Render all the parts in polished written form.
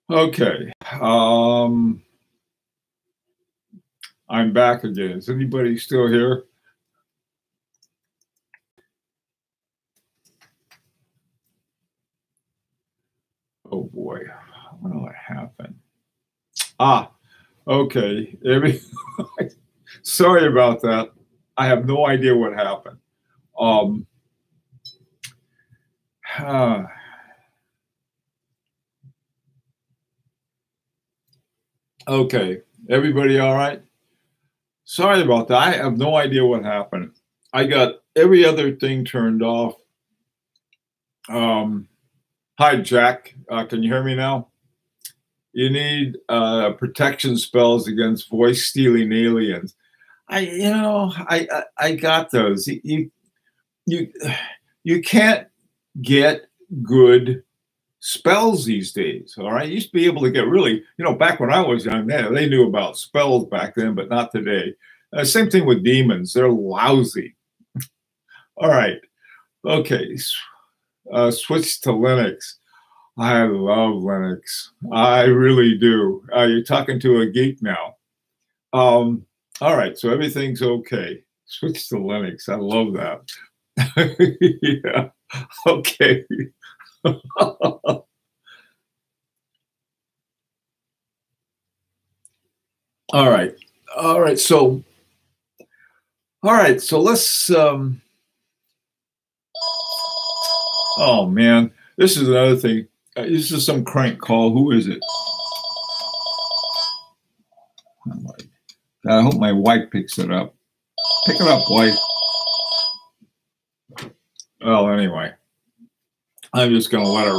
Okay. Um, I'm back again. Is anybody still here? Oh boy. What happened? Ah, okay. Sorry about that. I have no idea what happened. Um, okay. Everybody all right? Sorry about that. I have no idea what happened. I got every other thing turned off. Um, Hi, Jack. Can you hear me now? You need protection spells against voice stealing aliens. I got those. You you can't get good spells these days. All right, you used to be able to get really, back when I was young, they knew about spells back then, but not today. Same thing with demons; they're lousy. All right, okay, switch to Linux. I love Linux. I really do. You're talking to a geek now. All right, so everything's okay. Switch to Linux. I love that. Yeah. Okay. All right. All right. So let's oh man, this is another thing. This is some crank call. Who is it? I hope my wife picks it up. Pick it up, wife. Well, anyway, I'm just going to let it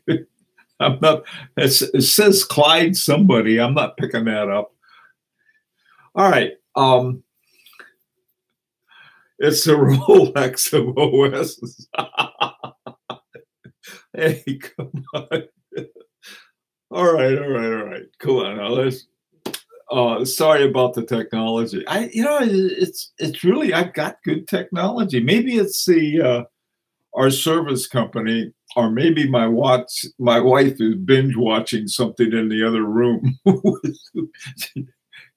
ring. I'm not, it says Clyde somebody. I'm not picking that up. All right. It's the Rolex of OS. Hey, come on. All right. Cool. Now let's. Sorry about the technology. It's really, I've got good technology. Maybe it's our service company, or maybe my wife is binge watching something in the other room.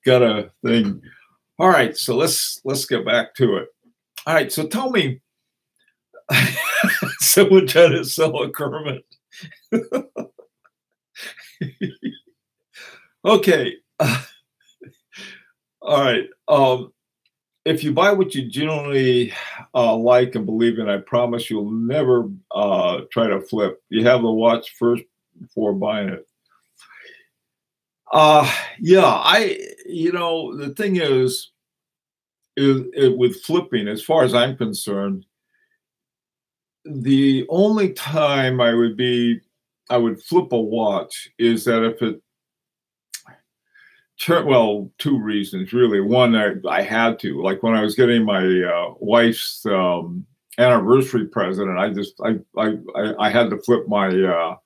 Got a thing. All right, so let's get back to it. All right, so tell me, someone trying to sell a Kermit. Okay. All right. If you buy what you genuinely like and believe in, I promise you'll never try to flip. You have the watch first before buying it. Yeah, the thing is with flipping, as far as I'm concerned, the only time I would flip a watch is that if it well, two reasons really. One, I had to, like when I was getting my wife's anniversary present, and I had to flip my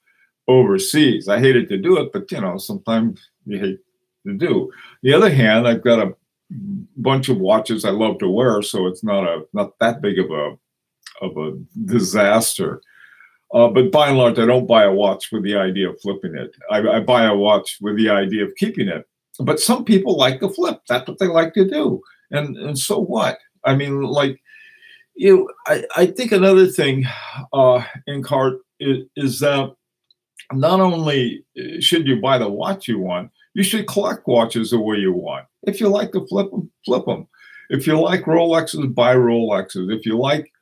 overseas. I hated to do it, but sometimes you hate to do. The other hand, I've got a bunch of watches I love to wear, so it's not that big of a disaster. But by and large, I don't buy a watch with the idea of flipping it. I buy a watch with the idea of keeping it. But some people like to flip. That's what they like to do. And so what? I mean, like, I think another thing in cart is that not only should you buy the watch you want, you should collect watches the way you want. If you like to flip them, flip them. If you like Rolexes, buy Rolexes. If you like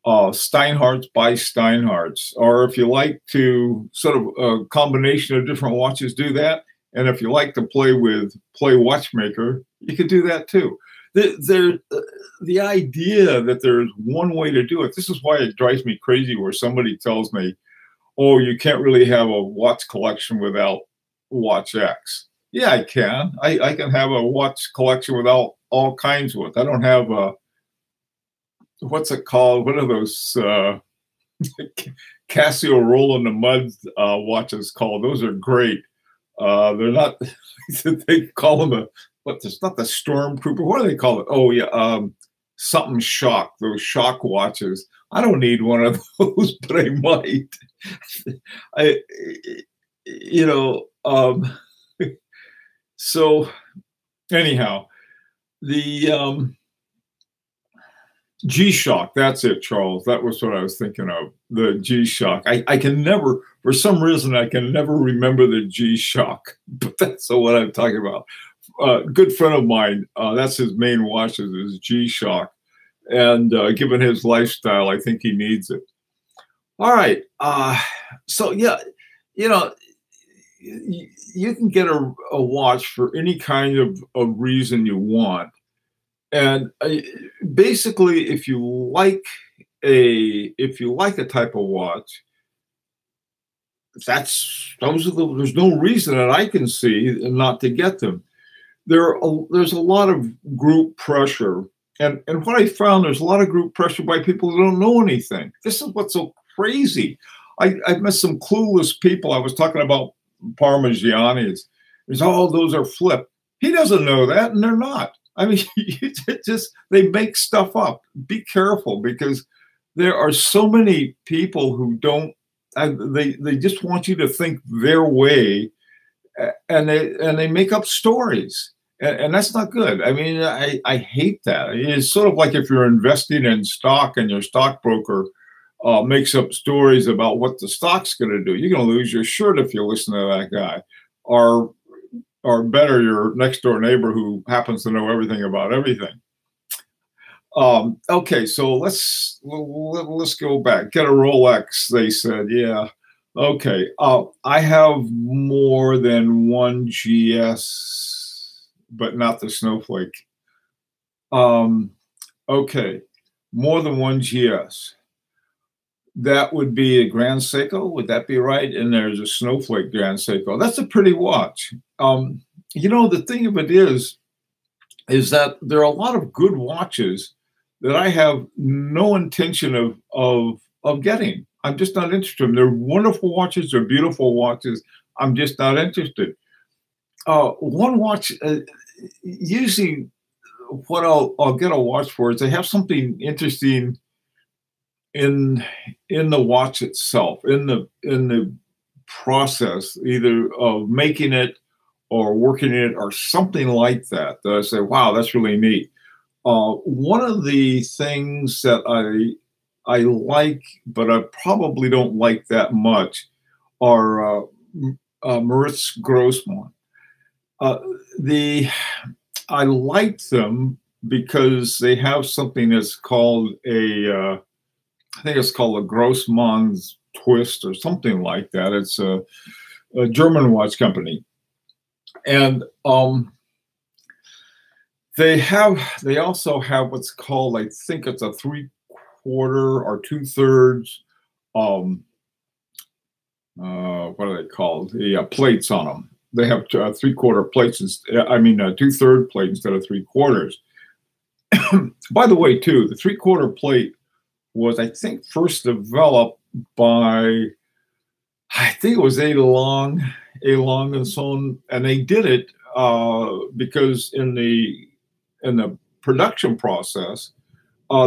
Steinhardts, buy Steinhardts. Or if you like to sort of a combination of different watches, do that. And if you like to play watchmaker, you could do that too. The idea that there's one way to do it, this is why it drives me crazy where somebody tells me, oh, you can't really have a watch collection without Watch X. Yeah, I can. I can have a watch collection without all kinds of it. I don't have what's it called? What are those Casio Roll in the Mud watches called? Those are great. They're not, they call them it's not the Stormtrooper. What do they call it? Oh, yeah, something shock, those shock watches. I don't need one of those, but I might. I, you know, so anyhow, the G-Shock, that's it, Charles. That was what I was thinking of, the G-Shock. I can never, for some reason, I can never remember the G-Shock, but that's what I'm talking about. Good friend of mine, that's his main watch is G-Shock. And given his lifestyle, I think he needs it. All right. So, yeah, you know, you can get a watch for any kind of reason you want. And basically, if you like a type of watch, there's no reason that I can see not to get them. There's a lot of group pressure, and what I found, there's a lot of group pressure by people who don't know anything. This is what's so crazy. I've met some clueless people. I was talking about Parmigianis. There's those are flip. He doesn't know that, and they're not. I mean, they make stuff up. Be careful, because there are so many people who don't. They just want you to think their way, and they make up stories, and that's not good. I mean, I hate that. It's sort of like if you're investing in stock and your stockbroker makes up stories about what the stock's going to do. You're going to lose your shirt if you listen to that guy, or better, your next door neighbor who happens to know everything about everything. Okay, so let's go back. Get a Rolex, they said. Yeah. Okay. I have more than one GS, but not the Snowflake. Okay, more than one GS. That would be a Grand Seiko. Would that be right? And there's a Snowflake Grand Seiko. That's a pretty watch. You know, the thing of it is that there are a lot of good watches that I have no intention of getting. I'm just not interested in them. They're wonderful watches. They're beautiful watches. I'm just not interested. One watch, usually what I'll get a watch for is they have something interesting in the watch itself, in the process, either of making it or working it or something like that, that I say, wow, that's really neat. One of the things that I like, but I probably don't like that much, are Moritz Grossmann. I like them because they have something that's called I think it's called a Grossmann's Twist or something like that. It's a German watch company, and they also have what's called, I think it's a 3/4 or 2/3. What are they called? The plates on them. They have 3/4 plates. 2/3 plate instead of 3/4. By the way, too, the 3/4 plate was, I think, first developed by, I think it was A. Long and Son, and they did it because in the production process,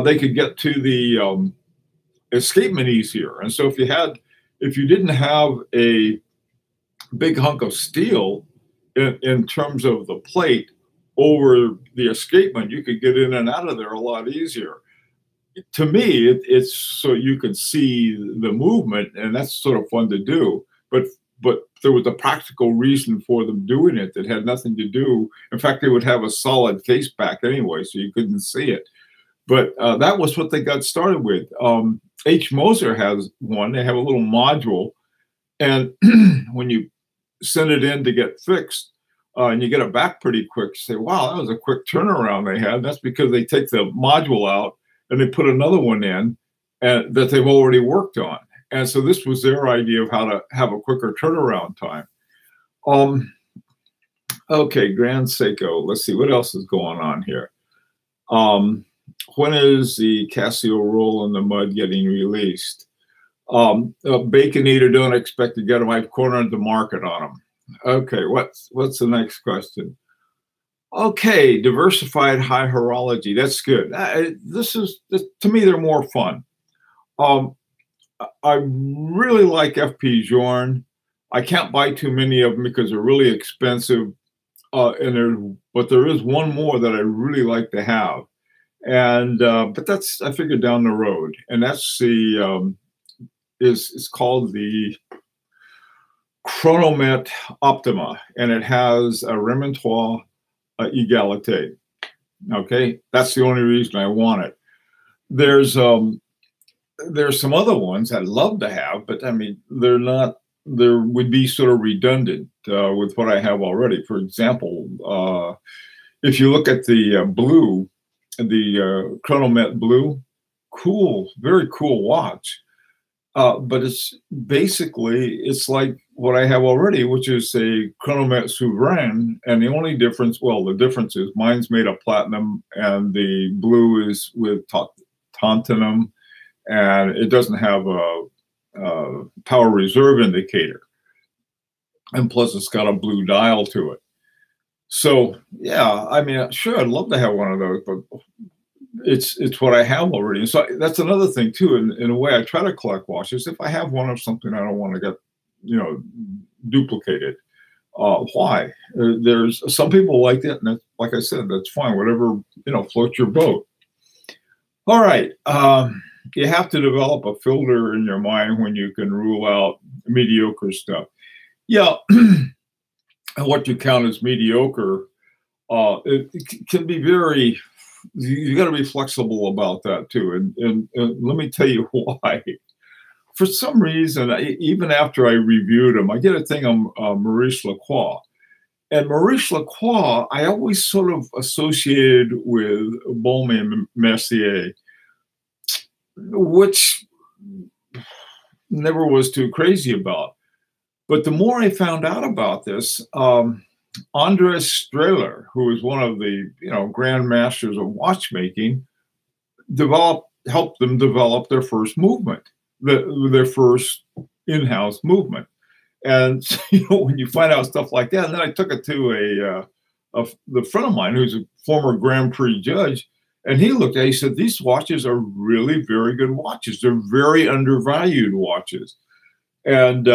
they could get to the escapement easier. And so if you didn't have a big hunk of steel in terms of the plate over the escapement, you could get in and out of there a lot easier. To me, it's so you could see the movement, and that's sort of fun to do. But there was a practical reason for them doing it that had nothing to do. In fact, they would have a solid case back anyway, so you couldn't see it. But that was what they got started with. H. Moser has one. They have a little module, and when you send it in to get fixed, and you get it back pretty quick, you say, wow, that was a quick turnaround they had. That's because they take the module out and they put another one in and that they've already worked on. And so this was their idea of how to have a quicker turnaround time. Okay, Grand Seiko. Let's see, what else is going on here? When is the Casio Roll in the Mud getting released? Bacon Eater, don't expect to get them. I've cornered the market on them. Okay, what's the next question? Okay, diversified high horology. That's good. To me, they're more fun. I really like FP Journe. I can't buy too many of them because they're really expensive. But there is one more that I really like to have, and but that's, I figured, down the road, and that's the is called the Chronomet Optima, and it has a Remontois Egalité. Okay, that's the only reason I want it. There's some other ones I'd love to have, but I mean, they're not. There would be sort of redundant with what I have already. For example, if you look at the blue, the Chronomet Blue, cool, very cool watch. But it's basically, it's like what I have already, which is a Chronomet Souverain. And the only difference, well, the difference is mine's made of platinum and the blue is with tantalum, and it doesn't have a power reserve indicator. And plus it's got a blue dial to it. So yeah, I mean, sure, I'd love to have one of those, but it's what I have already. And so that's another thing too. In a way, I try to collect watches. If I have one of something, I don't want to get, duplicated. Why? There's some people like that, and that's, like I said, that's fine. Whatever, floats your boat. All right. You have to develop a filter in your mind when you can rule out mediocre stuff. Yeah. What you count as mediocre, it can be very, you got to be flexible about that too. And let me tell you why. For some reason, even after I reviewed them, I get a thing on Maurice Lacroix. And Maurice Lacroix, I always sort of associated with Baume and Mercier, which never was too crazy about. But the more I found out about this, Andres Strehler, who is one of the grand masters of watchmaking, helped them develop their first movement, their first in-house movement. And when you find out stuff like that, and then I took it to the friend of mine who's a former Grand Prix judge, and he looked at it, he said, these watches are really very good watches. They're very undervalued watches. And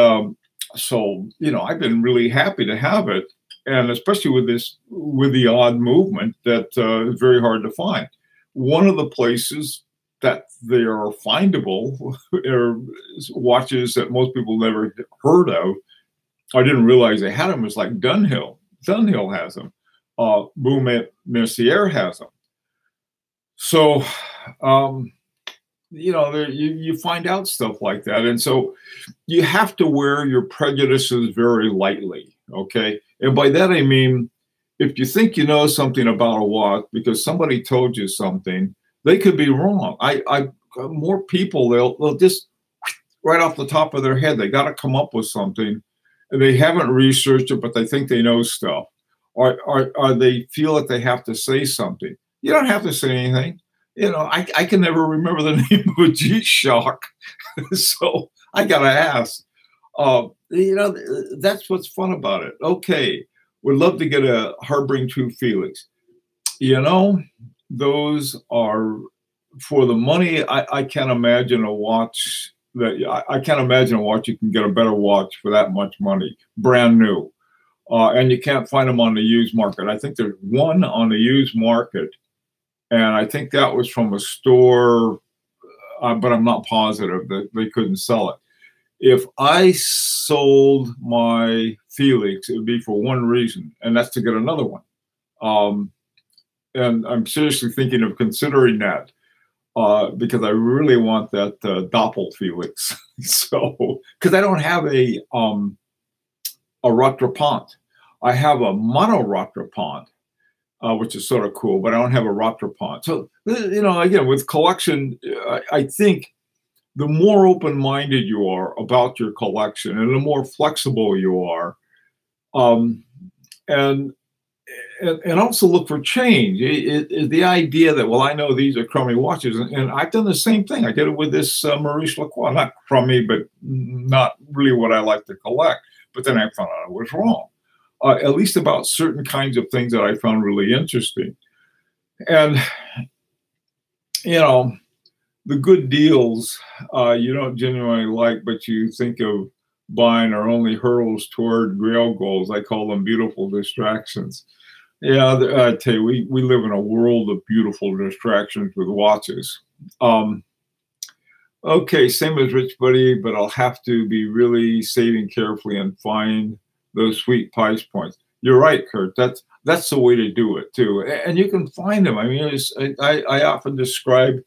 so, I've been really happy to have it. And especially with the odd movement that is very hard to find. One of the places that they are findable are watches that most people never heard of. I didn't realize they had them. It's like Dunhill. Dunhill has them. Baume Mercier has them. So, you find out stuff like that. And so you have to wear your prejudices very lightly, okay? And by that, I mean, if you think you know something about a watch because somebody told you something, they could be wrong. More people, they'll just, right off the top of their head, they got to come up with something, and they haven't researched it, but they think they know stuff. Or they feel that they have to say something. You don't have to say anything. I can never remember the name of a G-Shock, so I got to ask. That's what's fun about it. Okay, would love to get a Harbring True Felix. Those are, for the money, I can't imagine a watch I can't imagine a watch you can get a better watch for that much money, brand new. And you can't find them on the used market. I think there's one on the used market, and I think that was from a store, but I'm not positive that they couldn't sell it. If I sold my Felix, it would be for one reason, and that's to get another one. And I'm seriously thinking of considering that because I really want that Doppel Felix. So, because I don't have a Rattrapant. I have a mono Rattrapant, which is sort of cool, but I don't have a Rattrapant. So, again, with collection, I think the more open-minded you are about your collection and the more flexible you are, and also look for change. The idea that, well, I know these are crummy watches, and I've done the same thing. I did it with this Maurice Lacroix. Not crummy, but not really what I like to collect. But then I found out I was wrong, at least about certain kinds of things that I found really interesting. And, the good deals you don't genuinely like, but you think of buying are only hurdles toward grail goals. I call them beautiful distractions. Yeah, I tell you, we live in a world of beautiful distractions with watches. Um, okay, same as Rich Buddy, but I'll have to be really saving carefully and find those sweet price points. You're right, Kurt. That's the way to do it too, and you can find them. I mean, I often describe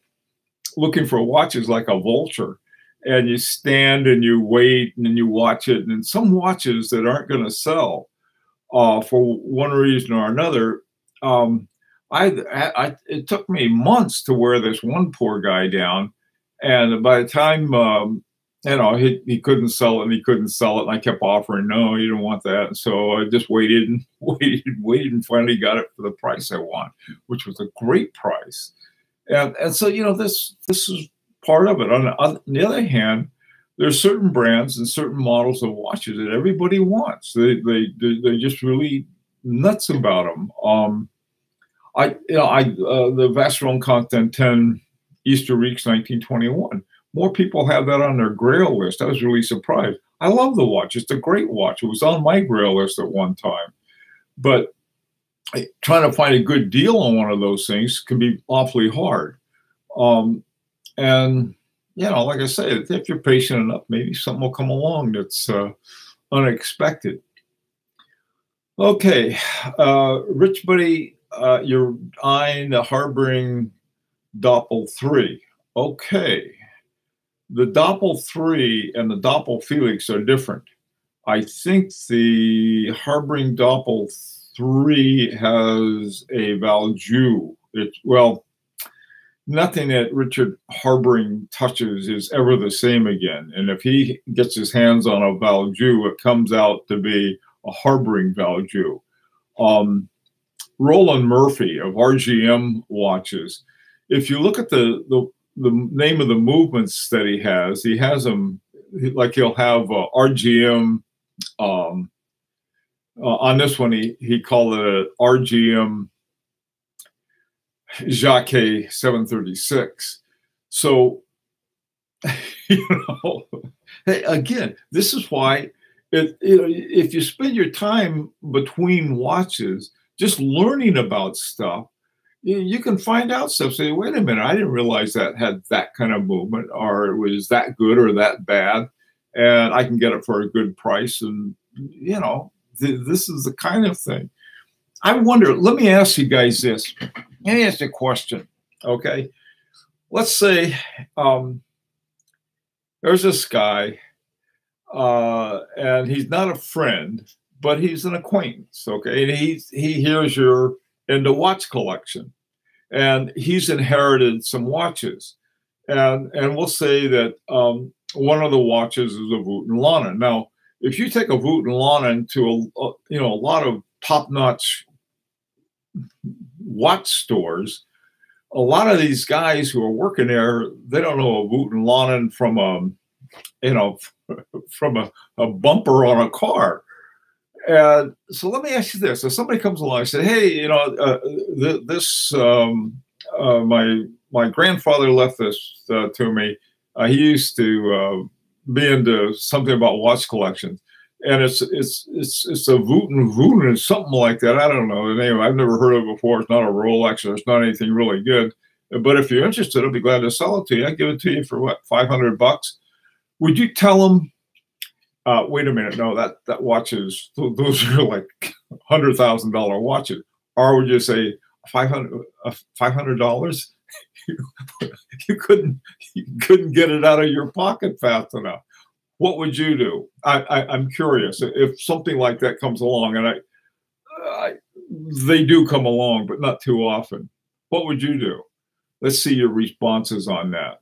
looking for watches like a vulture, and you stand and you wait and then you watch it. And some watches that aren't going to sell for one reason or another. Um, it took me months to wear this one poor guy down, and by the time he couldn't sell it and he couldn't sell it, and I kept offering, no, you don't want that. And so I just waited and waited and finally got it for the price I want, which was a great price. And so, this is part of it. On the other hand, there's certain brands and certain models of watches that everybody wants. They're just really nuts about them. The Vacheron Constantin 10 Easter Reeks 1921. More people have that on their Grail list. I was really surprised. I love the watch. It's a great watch. It was on my Grail list at one time, but trying to find a good deal on one of those things can be awfully hard. And, like I said, if you're patient enough, maybe something will come along that's unexpected. Okay, Rich Buddy, you're eyeing the Harboring Doppel 3. Okay, the Doppel 3 and the Doppel Felix are different. I think the Harboring Doppel 3 has a Valjoux. Nothing that Richard Harboring touches is ever the same again. And if he gets his hands on a Valjoux, it comes out to be a Harboring Valjoux. Roland Murphy of RGM watches. If you look at the name of the movements that he has them like he'll have RGM. On this one, he called it a RGM Jacquet 736. So, hey, again, this is why if you spend your time between watches just learning about stuff, you can find out stuff. Say, wait a minute, I didn't realize that had that kind of movement, or it was that good or that bad, and I can get it for a good price. And this is the kind of thing. I wonder, let me ask you guys this. Let me ask you a question, okay? Let's say there's this guy, and he's not a friend, but he's an acquaintance, okay? And he hears you're into watch collection, and he's inherited some watches. And we'll say that one of the watches is a Wooten Lannen. Now, if you take a Wooten Lannen to a lot of top-notch watch stores, a lot of these guys who are working there, they don't know a Wooten Lannen from a bumper on a car. And so let me ask you this: if somebody comes along and says, "Hey, my grandfather left this to me. He used to be into something about watch collections, and it's a Wooten something like that. I don't know the name. I've never heard of it before. It's not a Rolex. It's not anything really good. But if you're interested, I'll be glad to sell it to you. I give it to you for what, $500? Would you tell them? Wait a minute, no, that watch is, those are like $100,000 watches. Or would you say $500? You couldn't get it out of your pocket fast enough. What would you do? I'm curious if something like that comes along, and they do come along, but not too often. What would you do? Let's see your responses on that.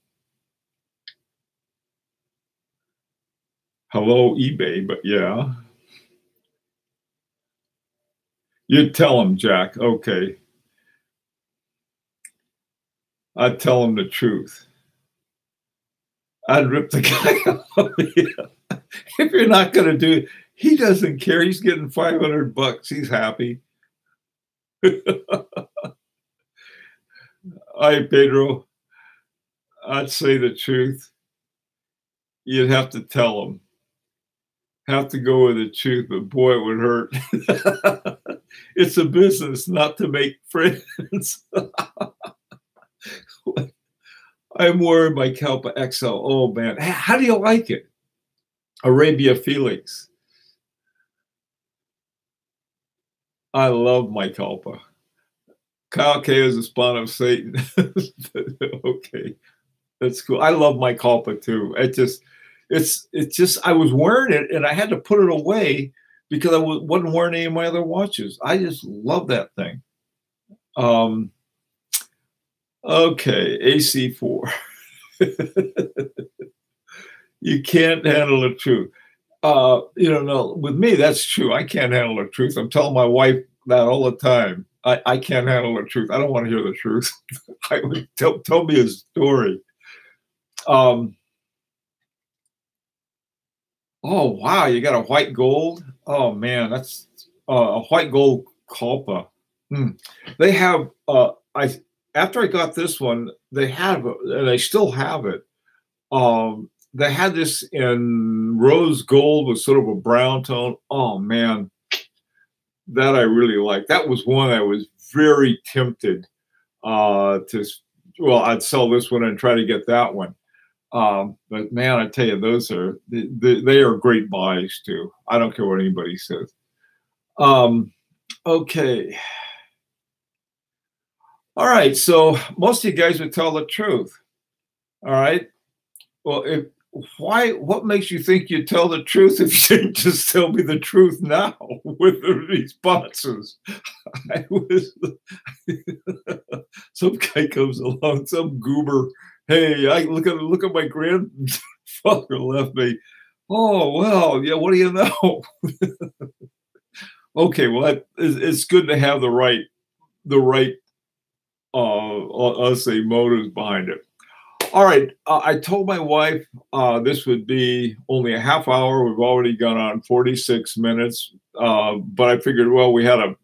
Hello, eBay, but yeah. You'd tell him, Jack. Okay. I'd tell him the truth. I'd rip the guy off. Yeah. If you're not going to do it, he doesn't care. He's getting $500. He's happy. Hi, Pedro. I'd say the truth. You'd have to tell them. Have to go with the truth, but boy, it would hurt. It's a business, not to make friends. I'm wearing my Kalpa XL. Oh man, how do you like it? Arabia Felix. I love my Kalpa. Kyle K is a spawn of Satan. Okay, that's cool. I love my Kalpa too. It's just I was wearing it and I had to put it away because I wasn't wearing any of my other watches. I just love that thing. Okay, AC4. You can't handle the truth. No, with me, that's true. I can't handle the truth. I'm telling my wife that all the time. I can't handle the truth. I don't want to hear the truth. I would tell me a story. Oh wow, you got a white gold. Oh man, that's a white gold Kalpa. They have. After I got this one, they have, and they still have it. They had this in rose gold with sort of a brown tone. Oh man, that I really like. That was one I was very tempted to. Well, I'd sell this one and try to get that one. But man, I tell you, those are they are great buys too. I don't care what anybody says. Okay. All right. So most of you guys would tell the truth. All right. Well, what makes you think you tell the truth if you didn't just tell me the truth now with the responses? Some guy comes along, some goober. Hey, look at my grandfather left me. Oh well, yeah. What do you know? Okay, well, it's good to have the right, I'll say motives behind it. All right, I told my wife this would be only a half hour. We've already gone on 46 minutes, but I figured, well, we had a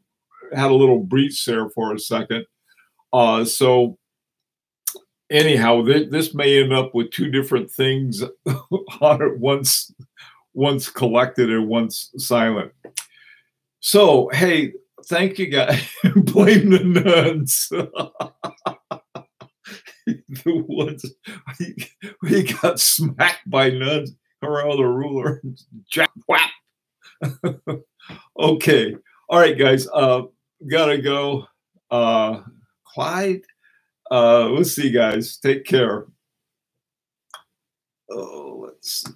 little breach there for a second. So anyhow, this may end up with two different things on it, once collected and once silent. So hey, thank you guys. Blame the nuns. The ones we got smacked by nuns around the ruler. Jack whap. Okay. All right, guys. Gotta go. Clyde. We'll see, guys. Take care. Oh, let's see.